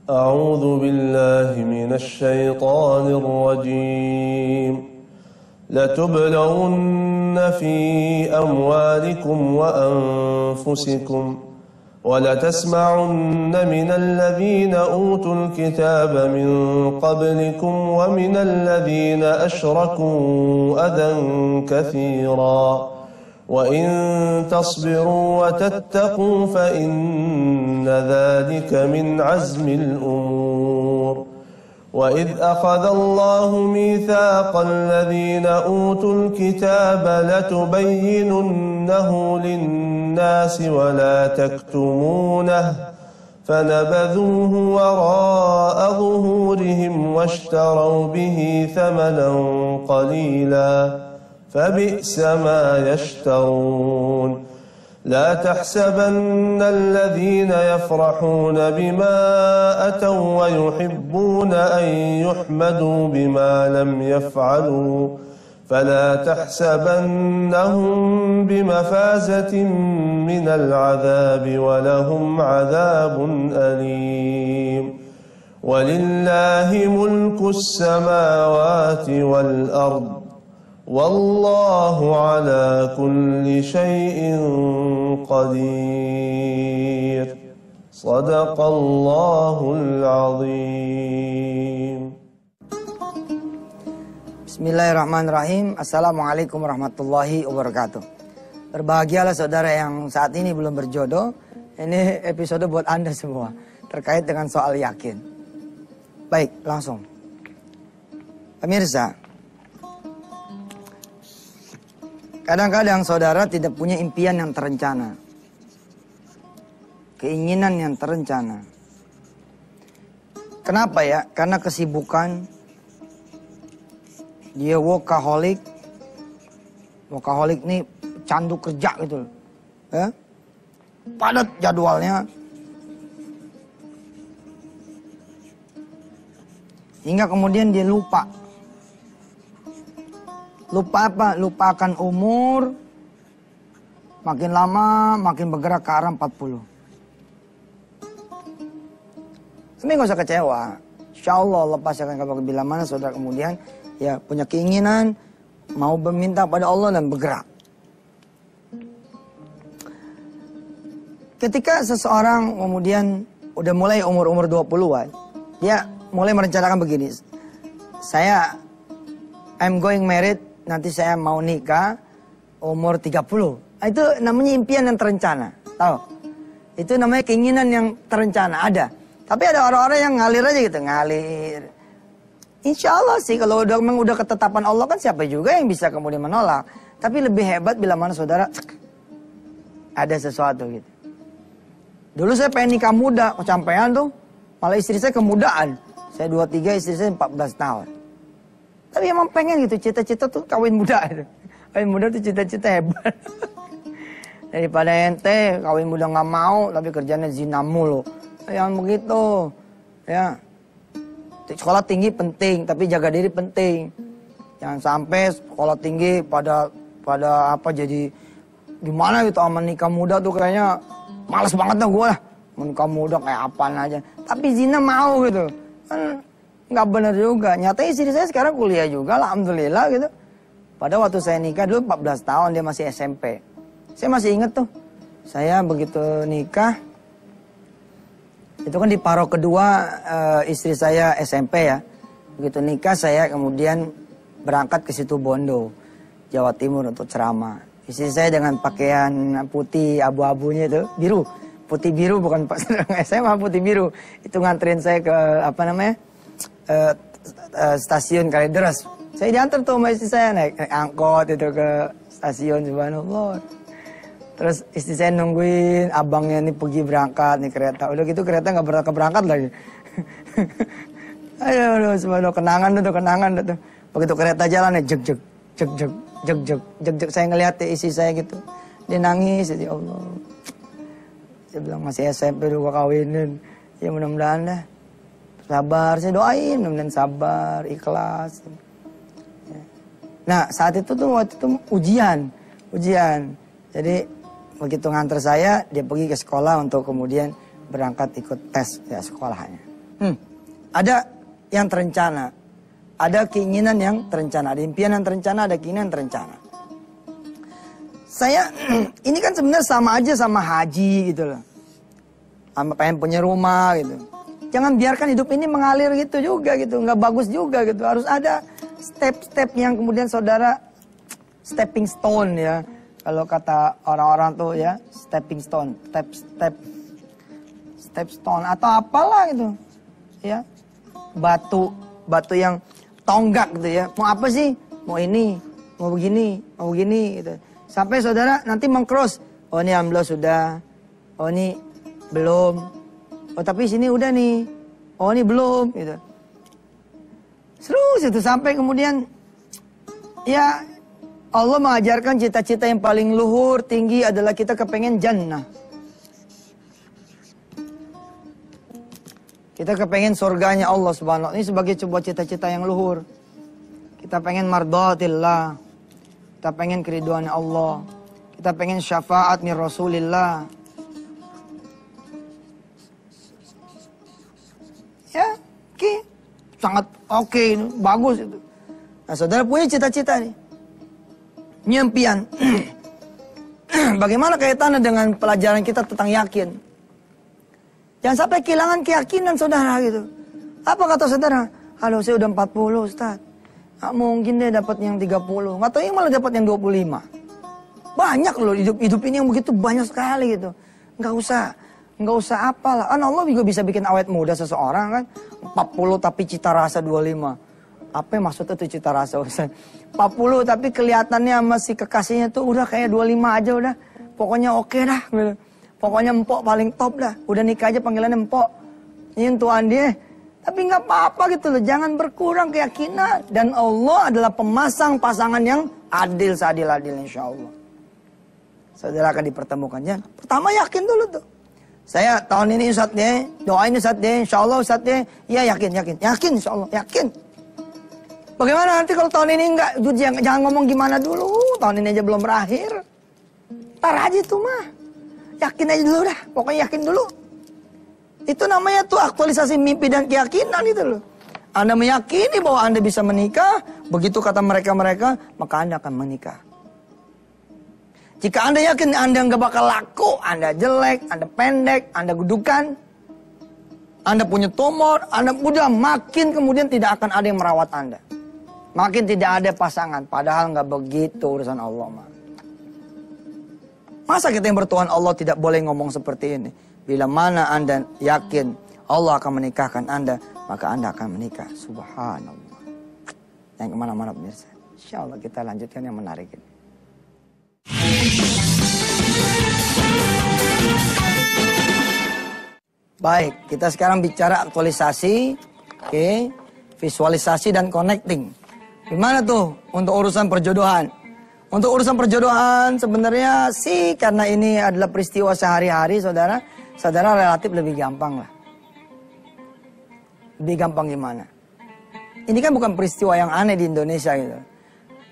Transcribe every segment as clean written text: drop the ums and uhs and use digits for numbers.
أعوذ بالله من الشيطان الرجيم لتبلغن في أموالكم وأنفسكم ولتسمعن من الذين أوتوا الكتاب من قبلكم ومن الذين أشركوا أذى كثيرا وإن تصبروا وتتقوا فإن ذلك من عزم الأمور وإذ أخذ الله ميثاق الذين أوتوا الكتاب لتبيننه للناس ولا تكتمونه فنبذوه وراء ظهورهم واشتروا به ثمنا قليلا فبئس ما يشترون لا تحسبن الذين يفرحون بما أتوا ويحبون أن يحمدوا بما لم يفعلوا فلا تحسبنهم بمفازة من العذاب ولهم عذاب أليم ولله ملك السماوات والأرض والله على كل شيء قدير صدق الله العظيم. Bismillahirrahmanirrahim. Assalamualaikum warahmatullahi wabarakatuh. Berbahagialah saudara yang saat ini belum berjodoh. Ini episode buat Anda semua terkait dengan soal yakin. Baik, langsung. Pemirsa, kadang-kadang saudara tidak punya impian yang terencana, keinginan yang terencana. Kenapa ya? Karena kesibukan, dia workaholic. Workaholic nih candu kerja gitu loh. Ya? Padat jadwalnya. Hingga kemudian dia lupa. Lupa apa? Lupa akan umur. Makin lama makin bergerak ke arah 40. Sebenarnya gak usah kecewa. Insya Allah Allah pasti akan kabar bila mana saudara kemudian ya punya keinginan, mau meminta pada Allah dan bergerak. Ketika seseorang kemudian udah mulai umur-umur 20-an, dia mulai merencanakan begini. I'm going married, nanti saya mau nikah umur 30. Nah, itu namanya impian yang terencana. Tahu? Itu namanya keinginan yang terencana, ada. Tapi ada orang-orang yang ngalir aja gitu, ngalir. Insya Allah sih kalau memang udah ketetapan Allah kan siapa juga yang bisa kemudian menolak. Tapi lebih hebat bila mana saudara ada sesuatu gitu. Dulu saya pengen nikah muda, kecapean tuh. Malah istri saya kemudaan. Saya 23, istri saya 14 tahun. Tapi emang pengen gitu, cita-cita tuh kawin muda itu. Kawin muda tuh cita-cita hebat. Daripada ente kawin muda nggak mau, tapi kerjanya zina mulu. Yang begitu, ya. Sekolah tinggi penting, tapi jaga diri penting. Jangan sampai sekolah tinggi pada apa jadi gimana gitu sama nikah muda tuh kayaknya males banget dah gue lah. Nikah muda kayak apaan aja. Tapi zina mau gitu. Kan nggak benar juga. Nyatanya istri saya sekarang kuliah juga, alhamdulillah gitu. Pada waktu saya nikah dulu 14 tahun, dia masih SMP. Saya masih inget tuh. Saya begitu nikah, itu kan di paro kedua istri saya SMP ya. Begitu nikah saya kemudian berangkat ke situ Bondo, Jawa Timur untuk ceramah. Istri saya dengan pakaian putih abu-abunya itu, biru. Putih biru bukan pas SMA, putih biru. Itu nganterin saya ke apa namanya? Stasiun Kalideres. Saya diantar tuh sama istri saya naik angkot itu ke stasiun, subhanallah. Terus istri saya nungguin abangnya nih pergi berangkat nih kereta. Udah gitu kereta nggak berangkat lagi. Aduh, subhanallah, kenangan tuh. Begitu kereta jalan nih jeg. Saya ngeliat istri saya gitu. Dia nangis, ya Allah. Saya bilang masih SMP dulu kawinin. Ya mudah-mudahan dah. Sabar, saya doain mudah-mudahan sabar, ikhlas. Nah saat itu tuh waktu itu ujian. Jadi begitu nganter saya, dia pergi ke sekolah untuk kemudian berangkat ikut tes ya sekolahnya. Ada yang terencana. Ada keinginan yang terencana. Ada impian yang terencana, ada keinginan yang terencana. Saya, ini kan sebenarnya sama aja sama haji gitu loh. Sama pengen punya rumah gitu. Jangan biarkan hidup ini mengalir gitu juga gitu. Nggak bagus juga gitu. Harus ada step-step yang kemudian saudara stepping stone ya. Kalau kata orang-orang tuh ya, stepping stone, step stone atau apalah gitu. Ya. Batu yang tonggak gitu ya. Mau apa sih? Mau ini, mau begini gitu. Sampai saudara nanti mengcross. Oh ini alhamdulillah sudah. Oh ini belum. Oh tapi sini udah nih. Oh ini belum gitu. Terus itu sampai kemudian ya Allah mengajarkan cita-cita yang paling luhur, tinggi adalah kita kepengen jannah. Kita kepengen surganya Allah subhanahu wa ta'ala. Ini sebagai sebuah cita-cita yang luhur. Kita pengen mardatillah. Kita pengen keriduan Allah. Kita pengen syafaat min Rasulillah. Ya, oke. Sangat oke, bagus itu. Nah, saudara punya cita-cita nih. Nyempian. Bagaimana kaitannya dengan pelajaran kita tentang yakin? Jangan sampai kehilangan keyakinan saudara gitu. Apa kata saudara? Halo saya udah 40 Ustaz. Nggak mungkin deh dapat yang 30. Nggak tahu yang malah dapat yang 25. Banyak loh hidup ini yang begitu banyak sekali gitu. Nggak usah apalah. Allah juga bisa bikin awet muda seseorang kan. 40 tapi cita rasa 25. Apa yang maksudnya tuh cita rasa Ustaz? 40 tapi kelihatannya masih kekasihnya tuh udah kayak 25 aja udah. Pokoknya oke dah gitu. Pokoknya empok paling top dah. Udah nikah aja panggilannya empok. Ini tuan dia. Tapi nggak apa-apa gitu loh. Jangan berkurang keyakinan. Dan Allah adalah pemasang pasangan yang adil seadil-adil insya Allah. Saudara akan dipertemukan. Ya. Pertama yakin dulu tuh. Saya tahun ini Ustaz deh. Doain Ustaz deh. Insya Allah Ustaz deh. Ya yakin. Yakin insya Allah. Yakin. Bagaimana nanti kalau tahun ini enggak. Jangan ngomong gimana dulu. Tahun ini aja belum berakhir. Ntar aja tuh mah. Yakin aja dulu dah. Pokoknya yakin dulu. Itu namanya tuh aktualisasi mimpi dan keyakinan itu loh. Anda meyakini bahwa Anda bisa menikah. Begitu kata mereka-mereka. Maka Anda akan menikah. Jika Anda yakin Anda nggak bakal laku. Anda jelek. Anda pendek. Anda gudukan. Anda punya tumor. Anda udah makin kemudian tidak akan ada yang merawat Anda. Makin tidak ada pasangan. Padahal nggak begitu urusan Allah mah. Masa kita yang bertuhan Allah tidak boleh ngomong seperti ini? Bila mana Anda yakin Allah akan menikahkan Anda, maka Anda akan menikah. Subhanallah. Yang kemana-mana pemirsa. Insya Allah kita lanjutkan yang menarik ini. Baik, kita sekarang bicara aktualisasi, visualisasi dan connecting. Gimana tuh untuk urusan perjodohan? Untuk urusan perjodohan sebenarnya sih karena ini adalah peristiwa sehari-hari saudara relatif lebih gampang lah. Lebih gampang gimana? Ini kan bukan peristiwa yang aneh di Indonesia gitu.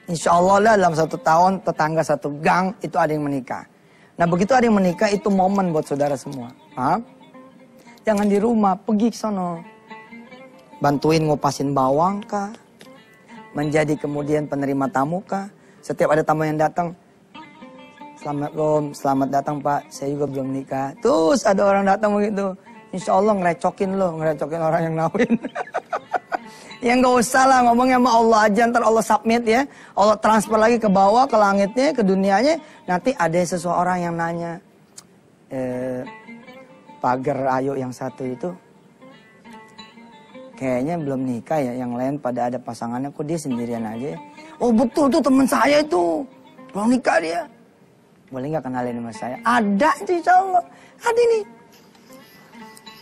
Insya Allah lah dalam 1 tahun tetangga 1 gang itu ada yang menikah. Nah begitu ada yang menikah itu momen buat saudara semua. Jangan di rumah, pergi ke sono. Bantuin ngupasin bawang kah? Menjadi kemudian penerima tamu kah? Setiap ada tamu yang datang, selamat datang Pak, saya juga belum nikah. Terus ada orang datang begitu, insya Allah ngerecokin orang yang nawin. Ya nggak usah lah ngomongnya sama Allah aja, ntar Allah submit ya. Allah transfer lagi ke bawah, ke langitnya, ke dunianya. Nanti ada seseorang yang nanya, pagar ayo yang satu itu, kayaknya belum nikah ya, yang lain pada ada pasangannya, kok dia sendirian aja ya. Oh betul tuh teman saya itu. Belum nikah dia. Boleh gak kenalin sama saya? Ada insya Allah. Ada nih.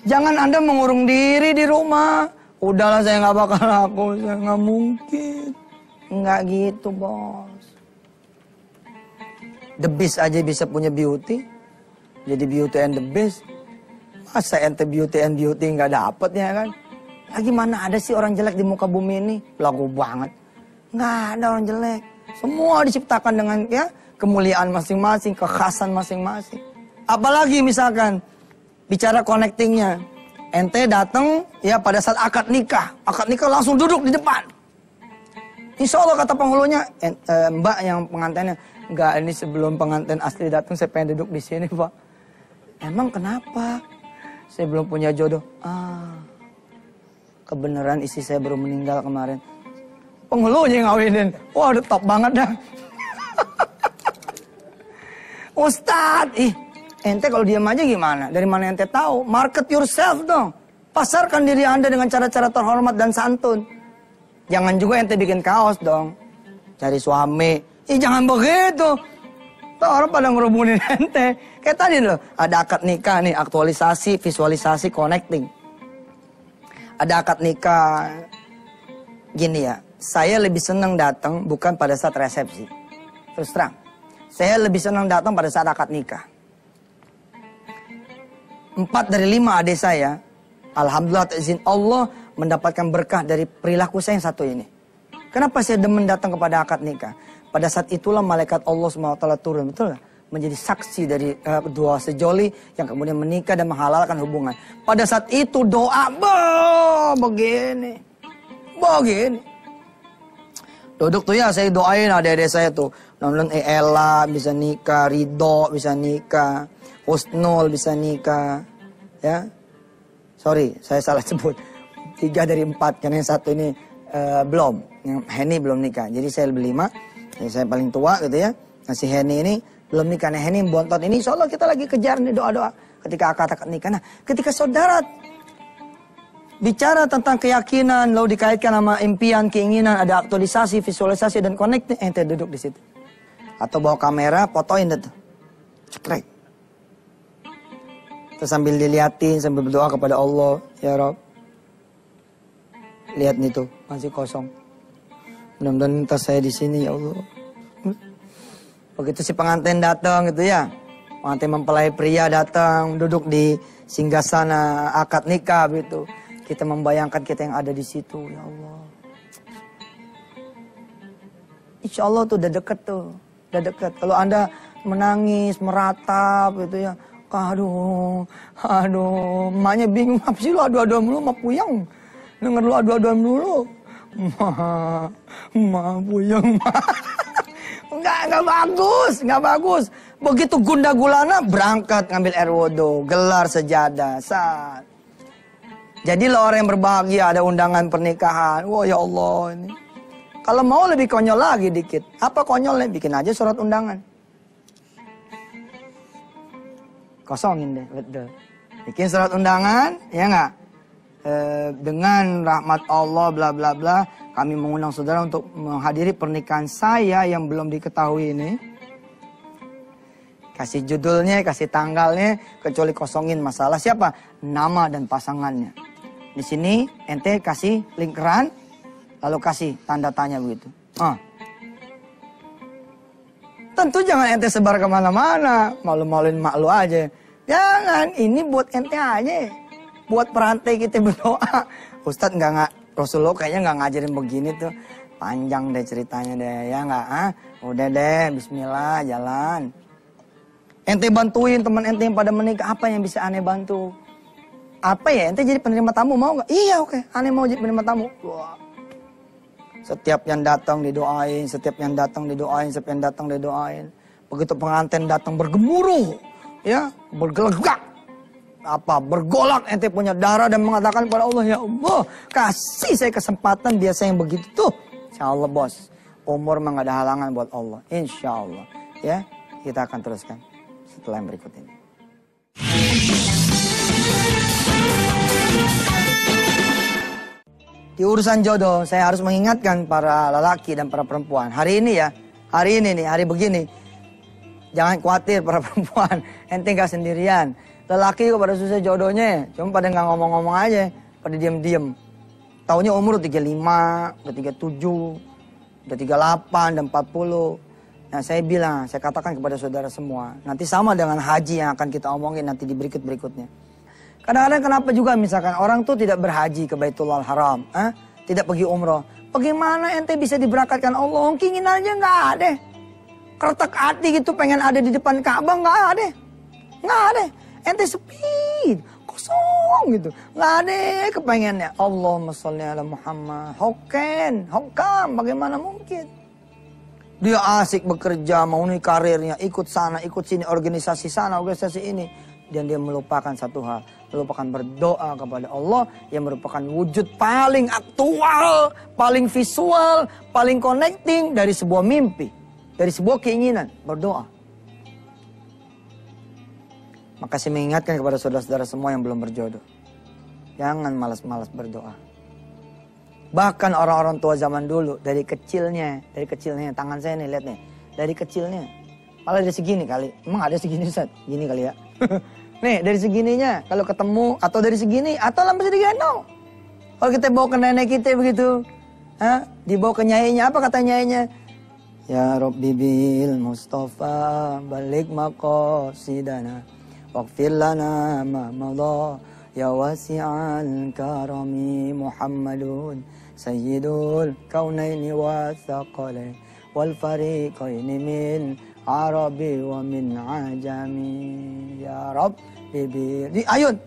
Jangan Anda mengurung diri di rumah. Udahlah saya gak bakal laku. Saya gak mungkin. Enggak gitu bos. The Beast aja bisa punya beauty. Jadi beauty and the Beast. Masa ente beauty and beauty gak dapet ya kan? Lagi mana ada sih orang jelek di muka bumi ini? Lagu banget. Nggak ada orang jelek. Semua diciptakan dengan ya kemuliaan masing-masing, kekhasan masing-masing. Apalagi misalkan bicara connectingnya. ente datang ya pada saat akad nikah langsung duduk di depan. Insya Allah kata penghulunya, mbak yang pengantinnya, enggak, ini sebelum pengantin asli datang saya pengen duduk di sini pak. Emang kenapa? Saya belum punya jodoh. Kebenaran istri saya baru meninggal kemarin. Penghulunya yang ngawinin. Wah udah top banget dah. Ustadz, ente kalau diam aja gimana? Dari mana ente tahu? Market yourself dong. Pasarkan diri anda dengan cara-cara terhormat dan santun. Jangan juga ente bikin kaos dong. Cari suami. Jangan begitu. Tuh orang pada ngerumunin ente. Kayak tadi loh, ada akad nikah nih, aktualisasi, visualisasi, connecting. Ada akad nikah. Gini ya, saya lebih senang datang bukan pada saat resepsi. Terus terang. Saya lebih senang datang pada saat akad nikah. 4 dari 5 adik saya, alhamdulillah izin Allah, mendapatkan berkah dari perilaku saya yang satu ini. Kenapa saya demen datang kepada akad nikah? Pada saat itulah malaikat Allah SWT turun, betul gak? Menjadi saksi dari dua sejoli yang kemudian menikah dan menghalalkan hubungan. Pada saat itu doa, begini. Duduk tuh ya, saya doain adik-adik saya tuh. Nonton Ella bisa nikah, Ridho bisa nikah, Husnul bisa nikah. Ya, sorry, saya salah sebut. 3 dari 4, karena yang satu ini belum. Yang Henny belum nikah, jadi saya lebih 5. Jadi saya paling tua gitu ya. Nah si Henny ini belum nikah. Nah Henny bontot ini insya Allah kita lagi kejar nih doa-doa. Ketika akad nikah. Nah ketika saudara bicara tentang keyakinan, lalu dikaitkan sama impian, keinginan, ada aktualisasi, visualisasi, dan connecting, ente duduk di situ. Atau bawa kamera, fotoin itu. Cekrek. Terus sambil diliatin, sambil berdoa kepada Allah. Ya Rob. Lihat nih tuh, masih kosong. Mudah-mudahan tas saya di sini ya Allah. Begitu si pengantin datang gitu ya. Pengantin mempelai pria datang, duduk di singgasana akad nikah gitu. Kita membayangkan kita yang ada di situ, ya Allah. Insya Allah tuh udah deket tuh. Udah deket. Kalau Anda menangis, meratap gitu ya. Aduh, emaknya bingung. Apa sih lu adu-aduan mulu sama Puyang? Denger lu adu-aduan mulu. Ma Puyang, ma. Enggak bagus. Begitu gunda gulana berangkat ngambil air wudu, gelar sejadah, saat. Jadi lo orang yang berbahagia ada undangan pernikahan. Wah ya Allah ini. Kalau mau lebih konyol lagi dikit. Apa konyolnya? Bikin aja surat undangan. Kosongin deh, betul. Bikin surat undangan, ya enggak? Dengan rahmat Allah bla bla bla, kami mengundang saudara untuk menghadiri pernikahan saya yang belum diketahui ini. Kasih judulnya, kasih tanggalnya, kecuali kosongin masalah siapa? Nama dan pasangannya. Di sini ente kasih lingkaran, lalu kasih tanda tanya begitu. Tentu jangan ente sebar kemana-mana, malu-maluin mak lu aja. Jangan, ini buat ente aja. Buat perantai kita berdoa. Ustadz Rasulullah kayaknya nggak ngajarin begini tuh. Panjang deh ceritanya deh, ya nggak? Udah deh, bismillah, jalan. Ente bantuin teman ente yang pada menikah, apa yang bisa aneh bantu? Apa ya, ente jadi penerima tamu mau nggak? Iya oke, aneh mau jadi penerima tamu. Wah. Setiap yang datang didoain, setiap yang datang didoain. Begitu pengantin datang bergemuruh, ya, bergelegak. Bergolak ente punya darah dan mengatakan kepada Allah, ya Allah, kasih saya kesempatan biasa yang begitu tuh. Insya Allah bos, umur mah gak ada halangan buat Allah. Insya Allah, ya, kita akan teruskan setelah yang berikut ini. Di urusan jodoh, saya harus mengingatkan para lelaki dan para perempuan. Hari ini hari begini. Jangan khawatir para perempuan, ente gak sendirian. Lelaki juga pada susah jodohnya, cuma pada nggak ngomong-ngomong aja, pada diem-diem. Taunya umur udah 35, udah 37, udah 38, dan 40. Nah saya katakan kepada saudara semua, nanti sama dengan haji yang akan kita omongin nanti di berikut-berikutnya. Kadang-kadang kenapa juga misalkan orang tuh tidak berhaji ke Baitullahal Haram, tidak pergi umroh. Bagaimana ente bisa diberangkatkan Allah? Keinginan aja nggak ada. Kertek hati gitu pengen ada di depan Ka'bah nggak ada. Ente sepi, kosong gitu. Nggak ada kepengennya. Allahumma sholli ala Muhammad. Hokam, bagaimana mungkin? Dia asik bekerja, mau nih karirnya, ikut sana, ikut sini, organisasi sana, organisasi ini. Dan dia melupakan satu hal, melupakan berdoa kepada Allah yang merupakan wujud paling aktual, paling visual, paling connecting dari sebuah mimpi, dari sebuah keinginan, berdoa. Maka saya mengingatkan kepada saudara-saudara semua yang belum berjodoh, jangan malas-malas berdoa. Bahkan orang-orang tua zaman dulu, dari kecilnya, tangan saya nih, lihat nih, dari kecilnya, malah dari segini kali, emang ada segini Ustaz? Gini kali ya. Nih dari segininya, kalau ketemu, atau dari segini, atau sampai digendong. Kalau kita bawa ke nenek kita begitu, dibawa ke nyainya, apa kata nyainya? Ya Rabbi bil Mustafa balik maqasidana, waghfir lana ma madha, ya wasi'al karami Muhammadun sayyidul kaunaini wa thaqalain wal fariqaini min Arabi wa min ajami, ya Rabb bibi. Ayun.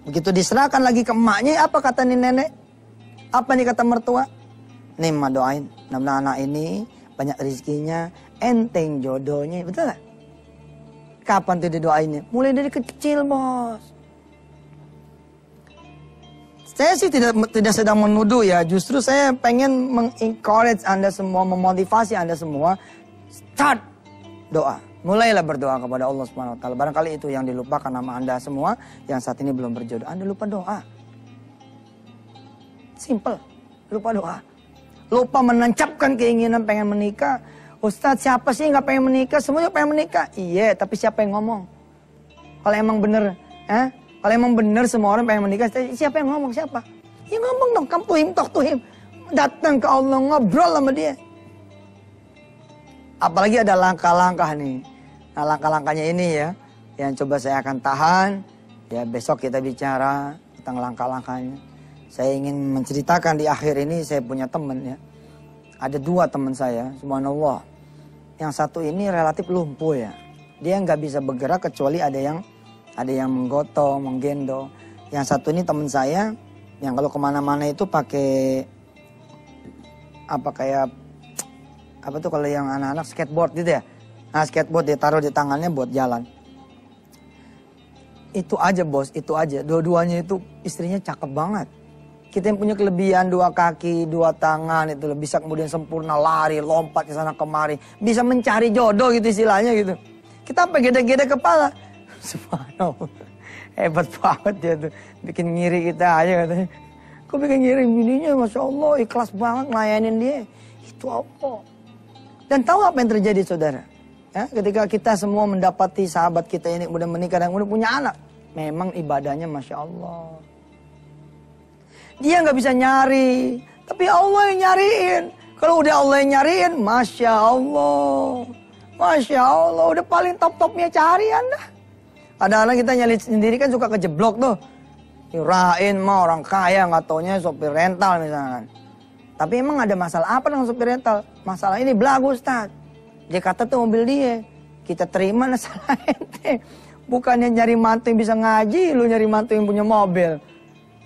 Begitu diserahkan lagi ke emaknya, apa kata nih nenek? Apa nih kata mertua? Nih emak doain, mudah-mudahan anak ini banyak rezekinya, enteng jodohnya, betul gak? Kapan tuh didoainnya? Mulai dari kecil, bos. Saya sih tidak sedang menuduh ya, justru saya pengen mengencourage Anda semua, memotivasi Anda semua. Start doa. Mulailah berdoa kepada Allah Subhanahu wa taala. Barangkali itu yang dilupakan nama Anda semua yang saat ini belum berjodoh. Anda lupa doa. Simple. Lupa doa. Lupa menancapkan keinginan pengen menikah. Ustadz, siapa sih nggak pengen menikah? Semuanya pengen menikah. Iya, tapi siapa yang ngomong? Kalau emang bener, kalau emang bener semua orang pengen menikah, siapa yang ngomong? Siapa? Ya ngomong dong, come to him, talk to him. Datang ke Allah, ngobrol sama dia. Apalagi ada langkah-langkah nih. Nah, langkah-langkahnya ini ya, yang coba saya akan tahan. Ya besok kita bicara tentang langkah-langkahnya. Saya ingin menceritakan di akhir ini, saya punya teman ya. Ada 2 teman saya, subhanallah. Yang satu ini relatif lumpuh ya. Dia nggak bisa bergerak kecuali ada yang menggotong, menggendong. Yang satu ini teman saya, yang kalau kemana-mana itu pakai apa tuh kalau yang anak-anak skateboard gitu ya. Nah skateboard dia taruh di tangannya buat jalan. Itu aja bos, itu aja. Dua-duanya itu istrinya cakep banget. Kita yang punya kelebihan 2 kaki, 2 tangan itu bisa kemudian sempurna lari, lompat ke sana kemari. Bisa mencari jodoh gitu istilahnya gitu. Kita sampai gede-gede kepala. Subhanallah. Hebat banget dia tuh. Bikin ngiri kita aja katanya. Kok bikin ngiri bininya, Masya Allah ikhlas banget ngelayanin dia. Itu apa? Dan tahu apa yang terjadi saudara? Ya, ketika kita semua mendapati sahabat kita ini udah menikah dan udah punya anak. Memang ibadahnya Masya Allah. Dia nggak bisa nyari. Tapi Allah yang nyariin. Kalau udah Allah yang nyariin, Masya Allah. Masya Allah, udah paling top-topnya cari Anda. Kadang-kadang kita nyali sendiri kan suka kejeblok tuh. Kirain mah orang kaya nggak taunya sopir rental misalnya. Tapi emang ada masalah apa dengan sopir rental? Masalah ini belagu Ustaz. Dia kata tuh mobil dia. Kita terima masalah ente. Bukannya nyari mantu yang bisa ngaji, lu nyari mantu yang punya mobil.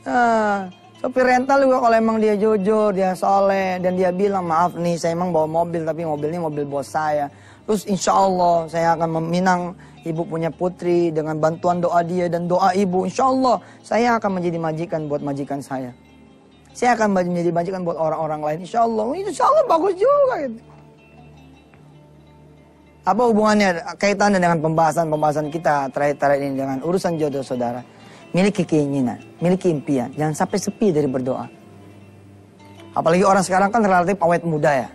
Nah, sopir rental juga kalau emang dia jujur, dia soleh. Dan dia bilang maaf nih saya emang bawa mobil tapi mobilnya mobil bos saya. Terus insya Allah saya akan meminang ibu punya putri dengan bantuan doa dia dan doa ibu. Insya Allah saya akan menjadi majikan buat majikan saya. Saya akan menjadi majikan buat orang-orang lain. Insya Allah bagus juga gitu. Apa hubungannya kaitannya dengan pembahasan kita terakhir ini dengan urusan jodoh saudara? Miliki keinginan, miliki impian. Jangan sampai sepi dari berdoa. Apalagi orang sekarang kan relatif awet muda ya.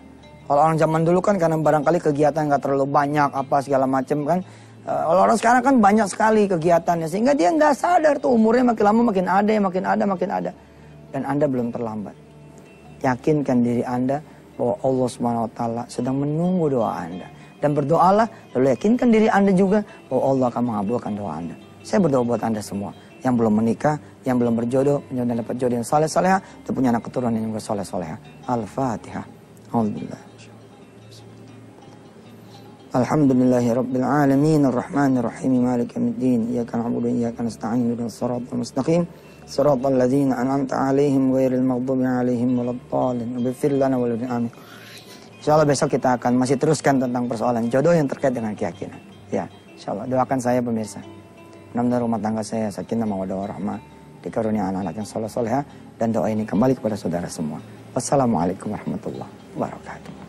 Kalau orang zaman dulu kan karena barangkali kegiatan nggak terlalu banyak apa segala macam kan. Kalau orang sekarang kan banyak sekali kegiatannya sehingga dia nggak sadar tuh umurnya makin lama makin ada. Dan Anda belum terlambat. Yakinkan diri Anda bahwa Allah SWT sedang menunggu doa Anda. Dan berdoalah, lalu yakinkan diri Anda juga bahwa Allah akan mengabulkan doa Anda. Saya berdoa buat Anda semua. Yang belum menikah, yang belum berjodoh, yang dapat jodoh yang saleh-salehah, dan punya anak keturunan yang juga saleh-salehah. Al-Fatihah. Alhamdulillah. Alhamdulillahirabbil alamin arrahmanir rahim maliki yaumiddin iyyaka na'budu wa iyyaka nasta'in ihdinas siratal mustaqim siratal ladzina an'amta 'alaihim ghairil maghdubi 'alaihim waladdallin. Ighfir lana wa lahum amin. Insyaallah besok kita akan masih teruskan tentang persoalan jodoh yang terkait dengan keyakinan. Ya, insyaallah doakan saya pemirsa. Mudah-mudahan rumah tangga saya sakinah mawaddah warahmah, dikarunia anak-anak yang saleh-salehah, dan doa ini kembali kepada saudara semua. Wassalamualaikum warahmatullahi wabarakatuh.